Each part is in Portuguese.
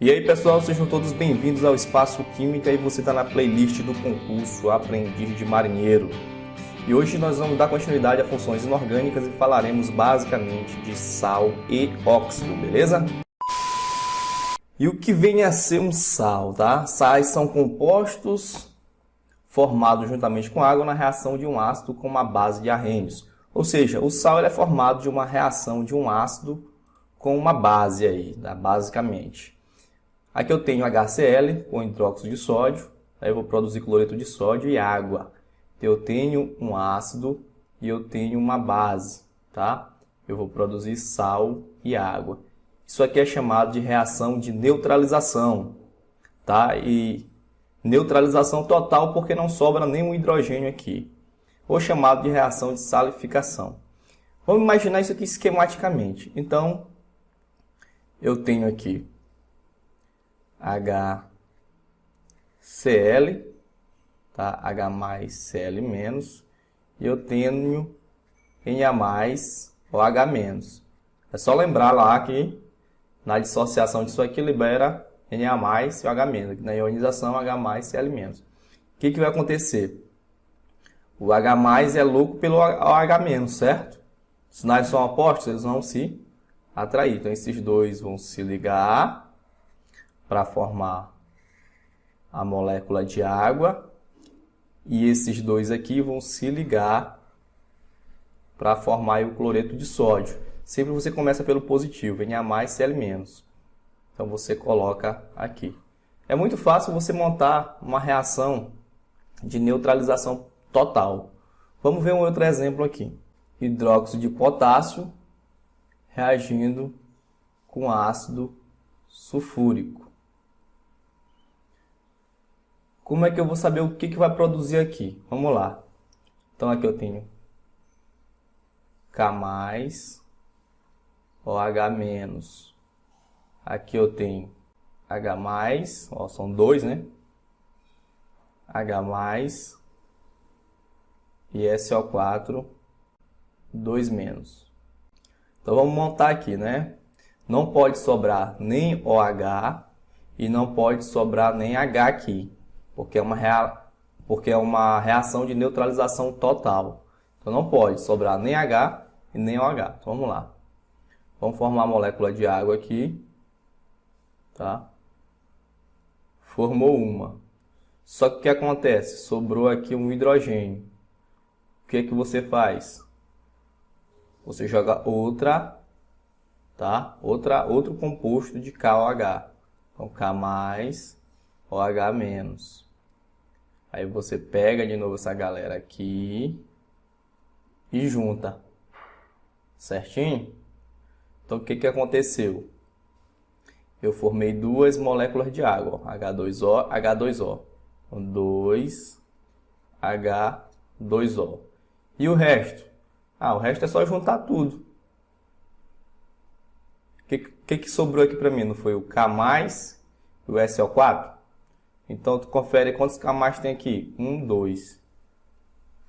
E aí pessoal, sejam todos bem-vindos ao Espaço Química e você está na playlist do concurso Aprendiz de Marinheiro. E hoje nós vamos dar continuidade a funções inorgânicas e falaremos basicamente de sal e óxido, beleza? E o que vem a ser um sal, tá? Sais são compostos formados juntamente com água na reação de um ácido com uma base de arrênios. Ou seja, o sal é formado de uma reação de um ácido com uma base aí, tá? Basicamente. Aqui eu tenho HCl com hidróxido de sódio, aí eu vou produzir cloreto de sódio e água. Eu tenho um ácido e eu tenho uma base, tá? Eu vou produzir sal e água. Isso aqui é chamado de reação de neutralização, tá? E neutralização total porque não sobra nenhum hidrogênio aqui. Ou chamado de reação de salificação. Vamos imaginar isso aqui esquematicamente. Então, eu tenho aqui HCl, tá? H mais Cl menos, e eu tenho Na mais OH menos. É só lembrar lá que na dissociação disso aqui libera Na mais e OH menos, na ionização H mais Cl menos. O que vai acontecer? O H mais é louco pelo OH menos, certo? Os sinais são opostos, eles vão se atrair. Então esses dois vão se ligar para formar a molécula de água, e esses dois aqui vão se ligar para formar o cloreto de sódio. Sempre você começa pelo positivo, Na mais Cl menos. Então você coloca aqui. É muito fácil você montar uma reação de neutralização total. Vamos ver um outro exemplo aqui. Hidróxido de potássio reagindo com ácido sulfúrico. Como é que eu vou saber o que vai produzir aqui? Vamos lá. Então aqui eu tenho K mais, OH menos. Aqui eu tenho H mais, ó, são dois, né? H mais e SO4, 2 menos. Então vamos montar aqui, né? Não pode sobrar nem OH e não pode sobrar nem H aqui, porque é uma reação de neutralização total. Então não pode sobrar nem H e nem OH. Então vamos lá. Vamos formar a molécula de água aqui, tá? Formou uma. Só que o que acontece? Sobrou aqui um hidrogênio. O que você faz? Você joga outra, tá? Outro composto de KOH. Então K mais, OH menos. Aí você pega de novo essa galera aqui e junta. Certinho? Então o que aconteceu? Eu formei duas moléculas de água, ó, H2O, H2O. Então 2H2O. E o resto? O resto é só juntar tudo. O que sobrou aqui para mim? Não foi o K mais e o SO4? Então, tu confere quantos K mais tem aqui. 1, 2.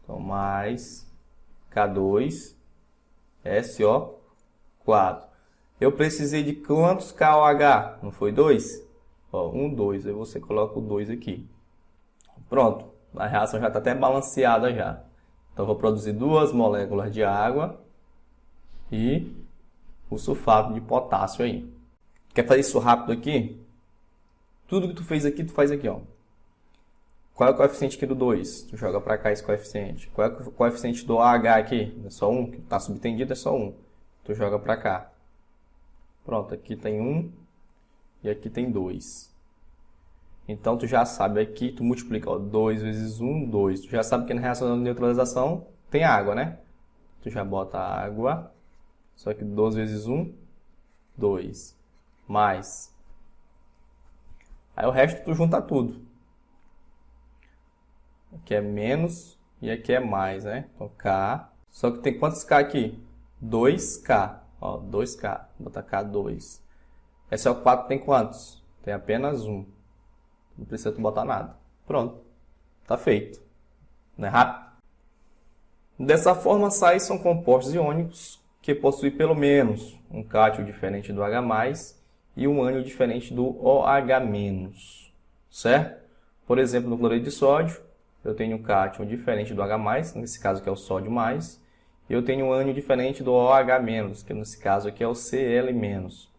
Então, mais K2, SO4. Eu precisei de quantos KOH? Não foi 2? Ó, 1, 2. Aí você coloca o 2 aqui. Pronto. A reação já está até balanceada já. Então, vou produzir duas moléculas de água e o sulfato de potássio aí. Quer fazer isso rápido aqui? Tudo que tu fez aqui, tu faz aqui, ó. Qual é o coeficiente aqui do 2? Tu joga para cá esse coeficiente. Qual é o coeficiente do AH aqui? É só 1, que está subtendido, é só 1. Tu joga para cá. Pronto, aqui tem 1 e aqui tem 2. Então, tu já sabe aqui, tu multiplica, ó, 2 vezes 1, 2. Tu já sabe que na reação de neutralização tem água, né? Tu já bota água, só que 2 vezes 1, 2. Mais. Aí o resto tu junta tudo. Aqui é menos e aqui é mais, né? Então K. Só que tem quantos K aqui? 2K. Ó, 2K. Bota K2. SO4 tem quantos? Tem apenas 1. Não precisa tu botar nada. Pronto. Tá feito. Não é rápido? Dessa forma, sais são compostos iônicos que possuem pelo menos um cátion diferente do H+, e um ânion diferente do OH-, certo? Por exemplo, no cloreto de sódio, eu tenho um cátion diferente do H+, nesse caso aqui é o sódio+, e eu tenho um ânion diferente do OH-, que nesse caso aqui é o Cl-,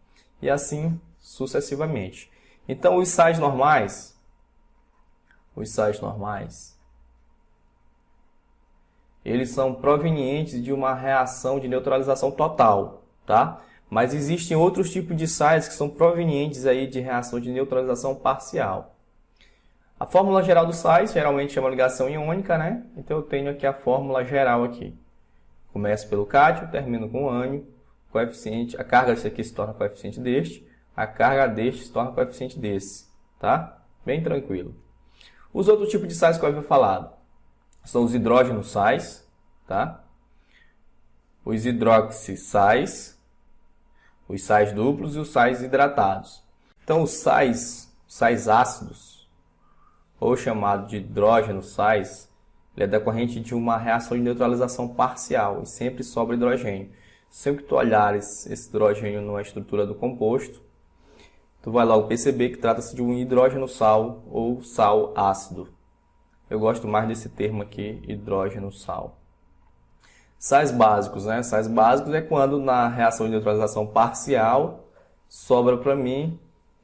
e assim sucessivamente. Então, os sais normais, eles são provenientes de uma reação de neutralização total, tá? Mas existem outros tipos de sais que são provenientes aí de reação de neutralização parcial. A fórmula geral dos sais geralmente é uma ligação iônica, né? Então eu tenho aqui a fórmula geral aqui. Começo pelo cátion, termino com o ânion, coeficiente, a carga desse aqui se torna coeficiente deste, a carga deste se torna coeficiente desse, tá? Bem tranquilo. Os outros tipos de sais que eu havia falado são os hidrógenos sais, tá? Os hidroxissais, os sais duplos e os sais hidratados. Então, os sais ácidos, ou chamado de hidrógeno sais, ele é decorrente de uma reação de neutralização parcial e sempre sobra hidrogênio. Sempre que tu olhares esse hidrogênio na estrutura do composto, tu vai logo perceber que trata-se de um hidrógeno sal ou sal ácido. Eu gosto mais desse termo aqui, hidrógeno sal. Sais básicos, né? Sais básicos é quando na reação de neutralização parcial sobra para mim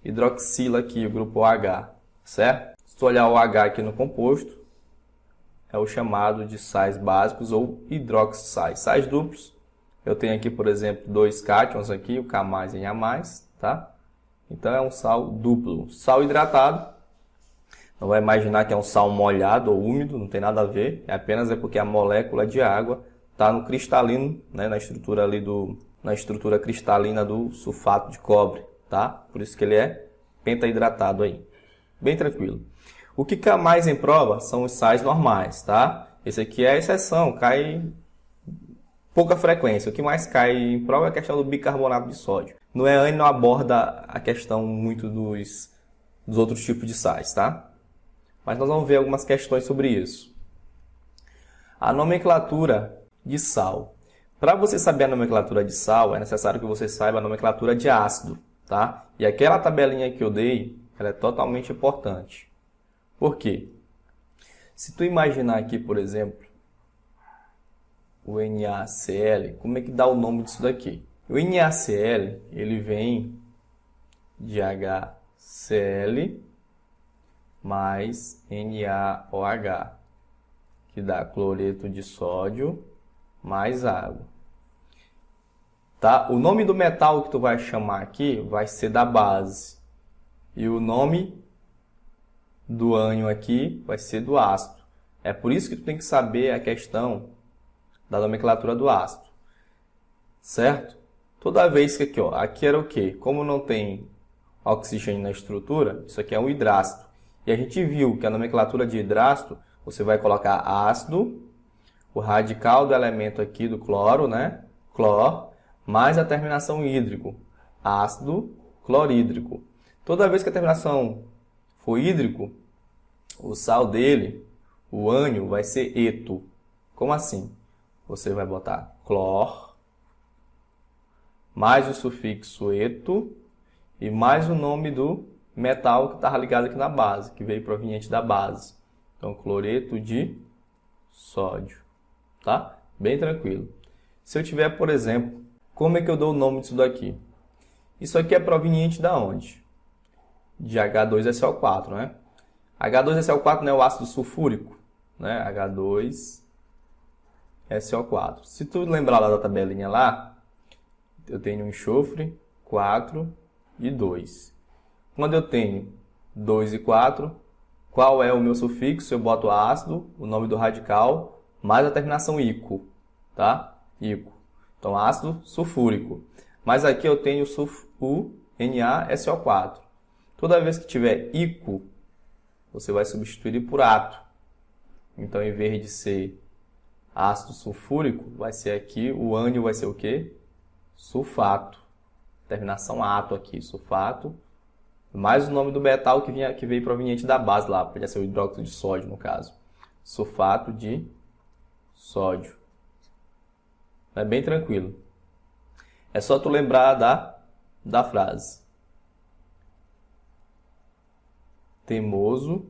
hidroxila aqui, o grupo OH, certo? Se tu olhar o H aqui no composto, é o chamado de sais básicos ou hidroxissais. Sais duplos, eu tenho aqui, por exemplo, dois cátions aqui, o K+ e Na+, tá? Então é um sal duplo. Sal hidratado, não vai imaginar que é um sal molhado ou úmido, não tem nada a ver, apenas porque a molécula de água está no cristalino, né, na estrutura ali na estrutura cristalina do sulfato de cobre, tá? Por isso que ele é pentahidratado aí. Bem tranquilo. O que cai mais em prova são os sais normais, tá? Esse aqui é a exceção, cai pouca frequência. O que mais cai em prova é a questão do bicarbonato de sódio. No EANE não aborda a questão muito dos outros tipos de sais, tá? Mas nós vamos ver algumas questões sobre isso. A nomenclatura de sal. Para você saber a nomenclatura de sal, é necessário que você saiba a nomenclatura de ácido, tá? E aquela tabelinha que eu dei, ela é totalmente importante. Por quê? Se tu imaginar aqui, por exemplo, o NaCl, como é que dá o nome disso daqui? O NaCl, ele vem de HCl mais NaOH, que dá cloreto de sódio mais água. Tá? O nome do metal que tu vai chamar aqui vai ser da base. E o nome do ânion aqui vai ser do ácido. É por isso que tu tem que saber a questão da nomenclatura do ácido. Certo? Toda vez que aqui, ó, aqui era o quê? Como não tem oxigênio na estrutura, isso aqui é um hidrácido. E a gente viu que a nomenclatura de hidrácido, você vai colocar ácido, o radical do elemento aqui do cloro, né? Clor, mais a terminação hídrico, ácido clorídrico. Toda vez que a terminação for hídrico, o sal dele, o ânion, vai ser eto. Como assim? Você vai botar clor, mais o sufixo eto e mais o nome do metal que estava ligado aqui na base, que veio proveniente da base. Então, cloreto de sódio. Tá? Bem tranquilo. Se eu tiver, por exemplo, como é que eu dou o nome disso daqui? Isso aqui é proveniente da onde? De H2SO4, né? H2SO4 não é o ácido sulfúrico, né? H2SO4. Se tu lembrar lá da tabelinha lá, eu tenho enxofre, 4 e 2. Quando eu tenho 2 e 4, qual é o meu sufixo? Eu boto ácido, o nome do radical, mais a terminação ico, tá? Ico. Então, ácido sulfúrico. Mas aqui eu tenho o NaSO4. Toda vez que tiver ico, você vai substituir por ato. Então, em vez de ser ácido sulfúrico, vai ser aqui, o ânion vai ser o quê? Sulfato. Terminação ato aqui, sulfato. Mais o nome do metal que veio proveniente da base lá, podia ser o hidróxido de sódio no caso. Sulfato de sódio. É bem tranquilo. É só tu lembrar da frase. teimoso,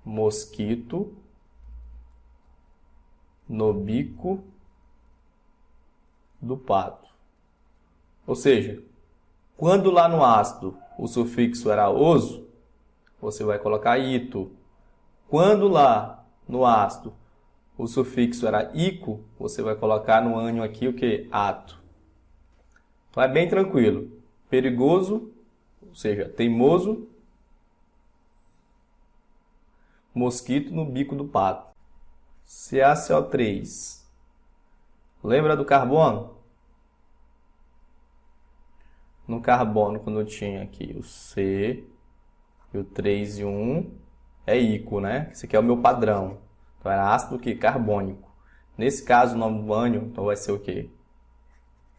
mosquito, no bico do pato. Ou seja, quando lá no ácido o sufixo era oso, você vai colocar ito. Quando lá no ácido o sufixo era ico, você vai colocar no ânio aqui o que? Ato. Então é bem tranquilo. Perigoso, ou seja, teimoso, mosquito no bico do pato. CaCO3. Lembra do carbono? No carbono, quando eu tinha aqui o C, e o 3 e o 1, é ico, né? Esse aqui é o meu padrão. Então, era ácido que? Carbônico. Nesse caso, o nome do ânion, então vai ser o quê?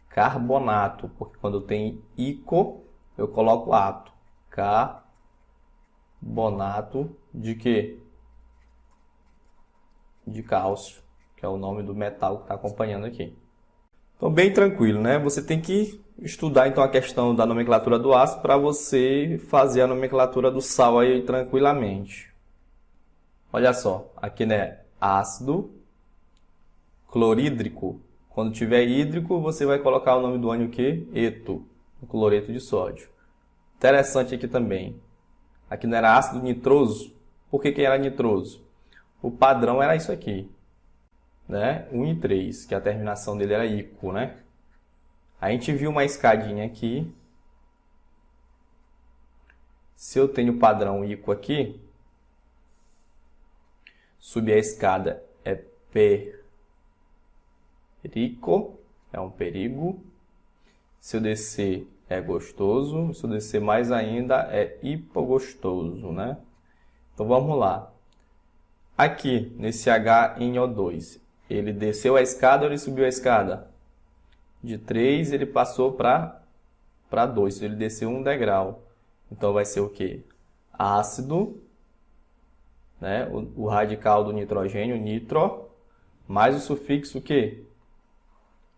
Carbonato, porque quando tem ico, eu coloco ato. Carbonato de quê? De cálcio, que é o nome do metal que está acompanhando aqui. Então, bem tranquilo, né? Você tem que estudar, então, a questão da nomenclatura do ácido para você fazer a nomenclatura do sal aí tranquilamente. Olha só, aqui, né? Ácido clorídrico. Quando tiver hídrico, você vai colocar o nome do ânion o quê? Eto, o cloreto de sódio. Interessante aqui também. Aqui não era ácido nitroso. Por que era nitroso? O padrão era isso aqui, né? 1 e 3, que a terminação dele era ico, né? A gente viu uma escadinha aqui. Se eu tenho o padrão ico aqui, subir a escada é perico, é um perigo. Se eu descer é gostoso. Se eu descer mais ainda é hipogostoso, né? Então vamos lá. Aqui, nesse HNO2, ele desceu a escada ou ele subiu a escada? De 3 ele passou para 2, ele desceu um degrau. Então vai ser o quê? Ácido, né? O radical do nitrogênio, nitro, mais o sufixo o quê?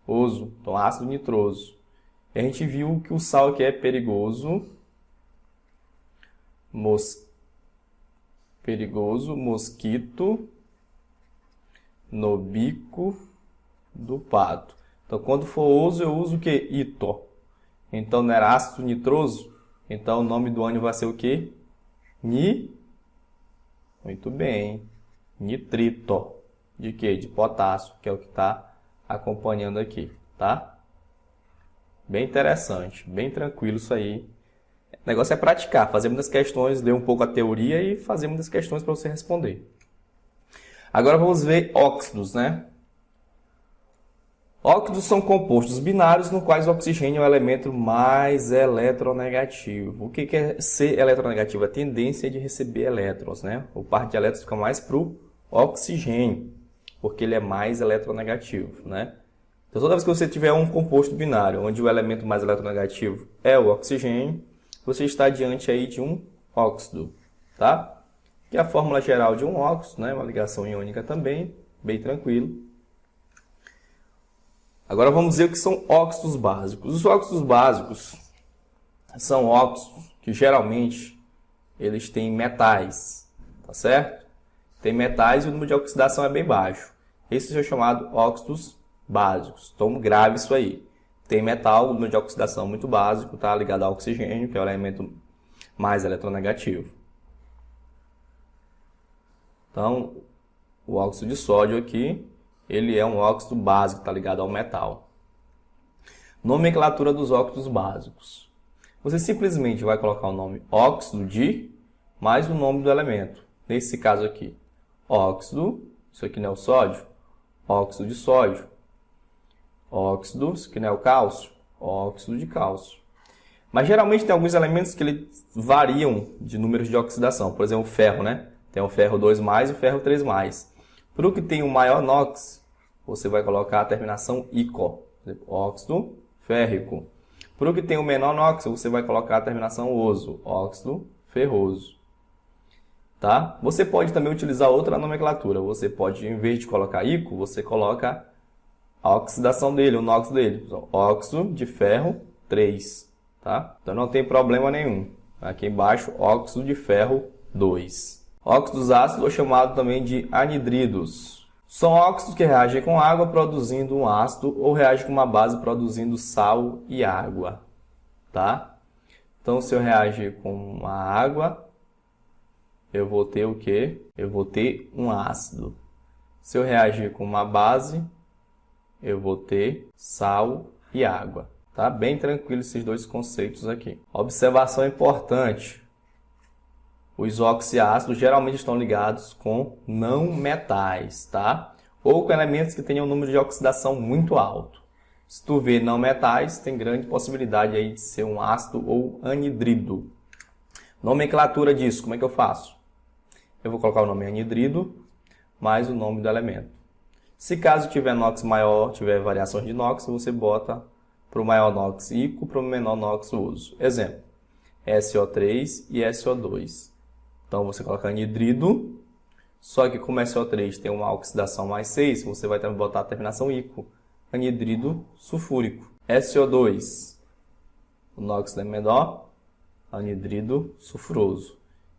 Oso, então ácido nitroso. E a gente viu que o sal aqui é perigoso, mosquito, no bico do pato. Então, quando for oso, eu uso o que? Ito. Então, não era ácido nitroso? Então, o nome do ânion vai ser o quê? Muito bem. Nitrito. De quê? De potássio, que é o que está acompanhando aqui, tá? Bem interessante, bem tranquilo isso aí. O negócio é praticar, fazer muitas questões, ler um pouco a teoria e fazer muitas questões para você responder. Agora vamos ver óxidos, né? Óxidos são compostos binários no quais o oxigênio é o elemento mais eletronegativo. O que é ser eletronegativo? A tendência de receber elétrons, né? O par de elétrons fica mais para o oxigênio, porque ele é mais eletronegativo, né? Então, toda vez que você tiver um composto binário, onde o elemento mais eletronegativo é o oxigênio, você está diante aí de um óxido, tá? Que é a fórmula geral de um óxido, né? Uma ligação iônica também, bem tranquilo. Agora vamos ver o que são óxidos básicos. Os óxidos básicos são óxidos que geralmente eles têm metais, tá certo? Tem metais e o número de oxidação é bem baixo. Esses são chamados óxidos básicos. Então grave isso aí. Tem metal, o número de oxidação muito básico, tá ligado ao oxigênio, que é o elemento mais eletronegativo. Então, o óxido de sódio aqui, ele é um óxido básico, está ligado ao metal. Nomenclatura dos óxidos básicos. Você simplesmente vai colocar o nome óxido de mais o nome do elemento. Nesse caso aqui, óxido, isso aqui não é o sódio, óxido de sódio. Óxido, isso aqui não é o cálcio, óxido de cálcio. Mas geralmente tem alguns elementos que eles variam de números de oxidação. Por exemplo, o ferro, né? Tem o ferro 2+, e o ferro 3+. Para o que tem o maior NOx, você vai colocar a terminação ICO, óxido férrico. Para o que tem o menor NOx, você vai colocar a terminação oso, óxido ferroso. Tá? Você pode também utilizar outra nomenclatura. Você pode, em vez de colocar ICO, você coloca a oxidação dele, o NOx dele. Óxido de ferro 3. Tá? Então não tem problema nenhum. Aqui embaixo, óxido de ferro 2. Óxidos ácidos, ou chamado também de anidridos. São óxidos que reagem com água produzindo um ácido ou reagem com uma base produzindo sal e água. Tá? Então, se eu reagir com a água, eu vou ter o quê? Eu vou ter um ácido. Se eu reagir com uma base, eu vou ter sal e água. Tá? Bem tranquilo esses dois conceitos aqui. Observação importante. Os oxiácidos geralmente estão ligados com não metais, tá? Ou com elementos que tenham um número de oxidação muito alto. Se tu vê não metais, tem grande possibilidade aí de ser um ácido ou anidrido. Nomenclatura disso, como é que eu faço? Eu vou colocar o nome anidrido mais o nome do elemento. Se caso tiver NOx maior, tiver variações de NOx, você bota para o maior NOx ICO, para o menor NOx uso. Exemplo, SO3 e SO2. Então, você coloca anidrido, só que como SO3 tem uma oxidação mais 6, você vai botar a terminação ICO, anidrido sulfúrico. SO2, o NOx é menor, anidrido sulfuroso.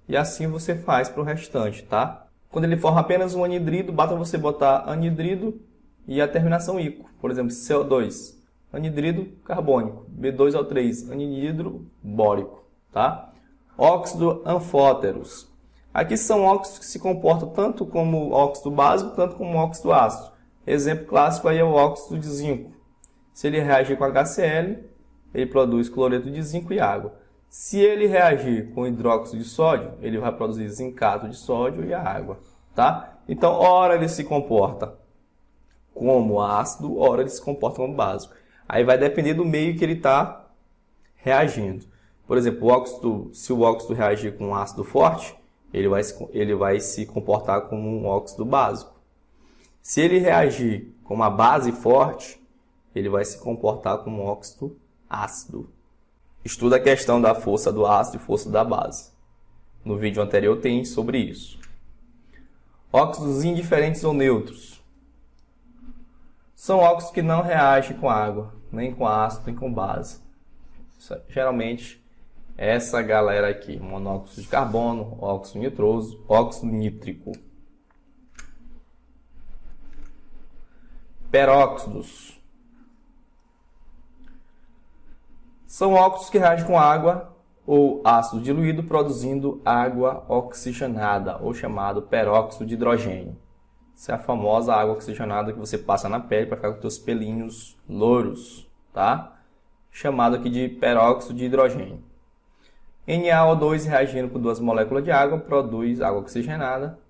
E assim você faz para o restante, tá? Quando ele forma apenas um anidrido, basta você botar anidrido e a terminação ICO. Por exemplo, CO2, anidrido carbônico, B2O3, anidro bórico, tá? Óxido anfóteros. Aqui são óxidos que se comportam tanto como óxido básico, tanto como óxido ácido. Exemplo clássico aí é o óxido de zinco. Se ele reagir com HCl, ele produz cloreto de zinco e água. Se ele reagir com hidróxido de sódio, ele vai produzir zincato de sódio e a água, tá? Então, ora ele se comporta como ácido, ora ele se comporta como básico. Aí vai depender do meio que ele está reagindo. Por exemplo, se o óxido reagir com um ácido forte, ele vai se comportar como um óxido básico. Se ele reagir com uma base forte, ele vai se comportar como um óxido ácido. Estuda a questão da força do ácido e força da base. No vídeo anterior tem sobre isso. Óxidos indiferentes ou neutros. São óxidos que não reagem com água, nem com ácido, nem com base. Geralmente, essa galera aqui, monóxido de carbono, óxido nitroso, óxido nítrico. Peróxidos. São óxidos que reagem com água ou ácido diluído, produzindo água oxigenada, ou chamado peróxido de hidrogênio. Essa é a famosa água oxigenada que você passa na pele para ficar com seus pelinhos louros, tá? Chamado aqui de peróxido de hidrogênio. NaO2 reagindo com duas moléculas de água produz água oxigenada.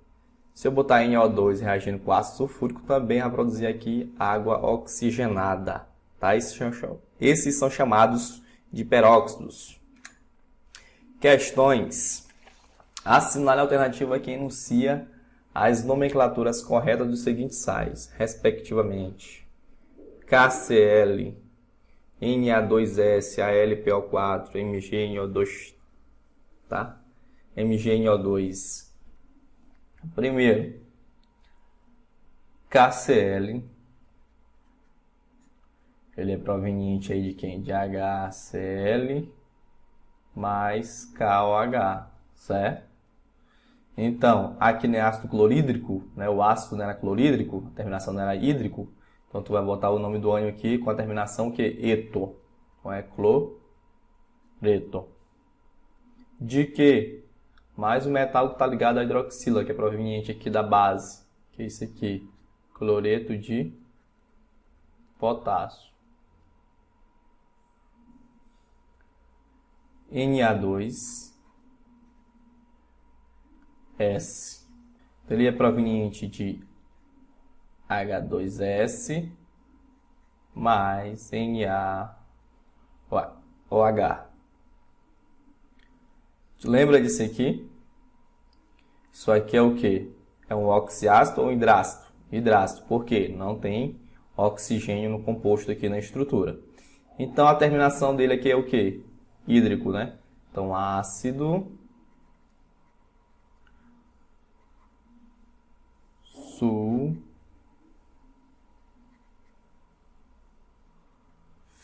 Se eu botar NaO2 reagindo com ácido sulfúrico, também vai produzir aqui água oxigenada, tá? Esses são chamados de peróxidos. Questões. Assinale a alternativa que enuncia as nomenclaturas corretas dos seguintes sais, respectivamente: KCl, Na2S, AlPO4, MgNO2, tá? MgNO2. Primeiro, KCl. Ele é proveniente aí de quem? De HCl mais KOH, certo? Então, aqui não é ácido clorídrico, né? O ácido não era clorídrico, a terminação não era hídrico. Então, tu vai botar o nome do ânion aqui com a terminação que é eto. Então, é cloreto. De que? Mais o metal que está ligado à hidroxila, que é proveniente aqui da base, que é isso aqui, cloreto de potássio. Na2S. Ele é proveniente de H2S mais NaOH. Lembra disso aqui? Isso aqui é o quê? É um oxiácido ou um hidrácido? Hidrácido. Por quê? Não tem oxigênio no composto aqui na estrutura. Então, a terminação dele aqui é o quê? Hídrico, né? Então, ácido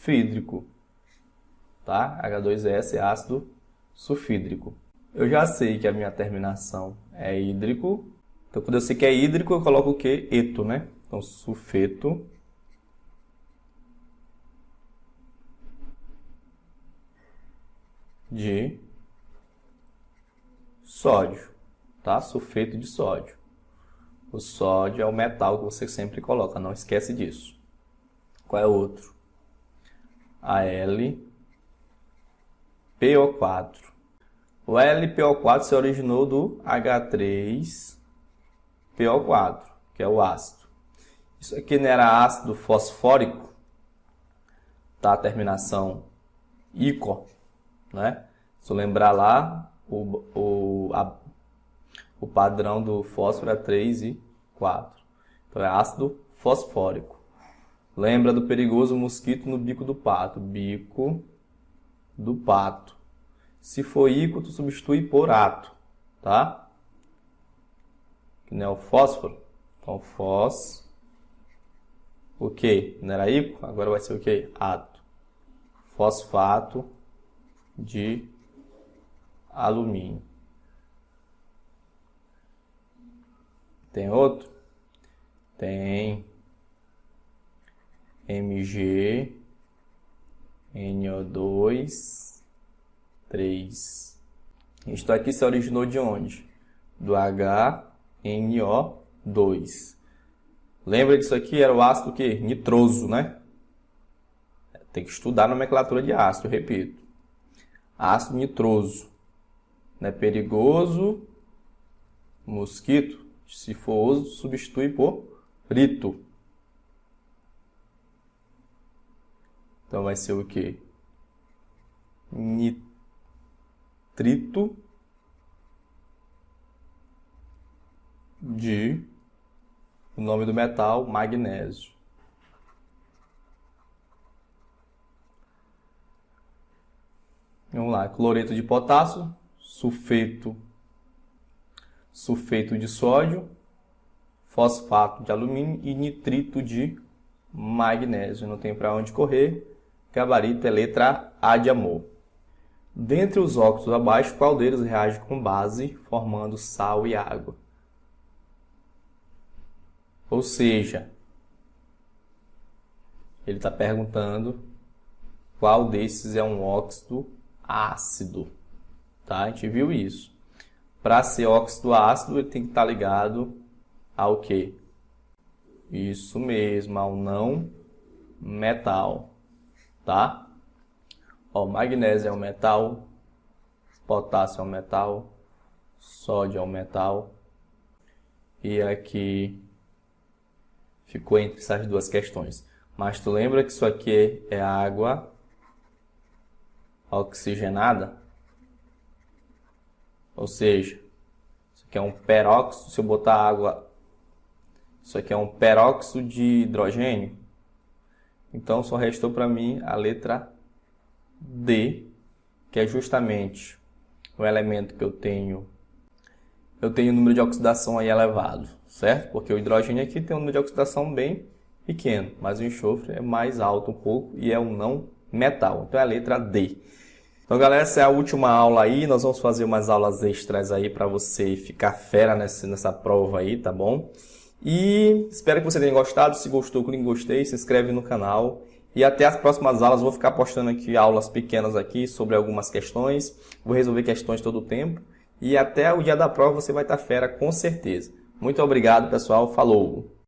sulfídrico, tá? H2S é ácido sulfídrico. Eu já sei que a minha terminação é hídrico. Então, quando eu sei que é hídrico, eu coloco o quê? Eto, né? Então, sulfeto de sódio, tá? Sulfeto de sódio. O sódio é o metal que você sempre coloca, não esquece disso. Qual é o outro? AlPO4. O LPO4 se originou do H3PO4, que é o ácido. Isso aqui não era ácido fosfórico, tá? A terminação ícor, né? Se eu lembrar lá, o padrão do fósforo é 3 e 4. Então é ácido fosfórico. Lembra do perigoso mosquito no bico do pato. Bico do pato. Se for ícor, tu substitui por ato, tá? Que não é o fósforo. Então, o quê? Não era ícor? Agora vai ser o quê? Ato. Fosfato de alumínio. Tem outro? Tem MgNO2, 3. Isto aqui se originou de onde? Do HNO2. Lembra disso aqui? Era o ácido que? Nitroso, né? Tem que estudar a nomenclatura de ácido, eu repito. Ácido nitroso. Não é perigoso, mosquito. Se for oso, substitui por rito. Então vai ser o quê? Nitrito de... O nome do metal, magnésio. Vamos lá, cloreto de potássio, sulfeto de sódio, fosfato de alumínio e nitrito de magnésio. Não tem para onde correr. Gabarito é letra A de amor. Dentre os óxidos abaixo, qual deles reage com base, formando sal e água? Ou seja, ele está perguntando qual desses é um óxido ácido. Tá? A gente viu isso. Para ser óxido ácido, ele tem que estar ligado ao quê? Isso mesmo, ao não metal. Tá? Ó, magnésio é um metal, potássio é um metal, sódio é um metal. E aqui ficou entre essas duas questões. Mas tu lembra que isso aqui é água oxigenada? Ou seja, isso aqui é um peróxido, se eu botar água, isso aqui é um peróxido de hidrogênio. Então só restou para mim a letra D, que é justamente o elemento que eu tenho um número de oxidação aí elevado, certo? Porque o hidrogênio aqui tem um número de oxidação bem pequeno, mas o enxofre é mais alto um pouco e é um não metal. Então é a letra D. Então, galera, essa é a última aula aí. Nós vamos fazer umas aulas extras aí para você ficar fera nessa prova aí, tá bom? E espero que você tenha gostado. Se gostou, clique em gostei, se inscreve no canal. E até as próximas aulas. Vou ficar postando aqui aulas pequenas aqui sobre algumas questões. Vou resolver questões todo o tempo. E até o dia da prova você vai estar fera, com certeza. Muito obrigado, pessoal. Falou!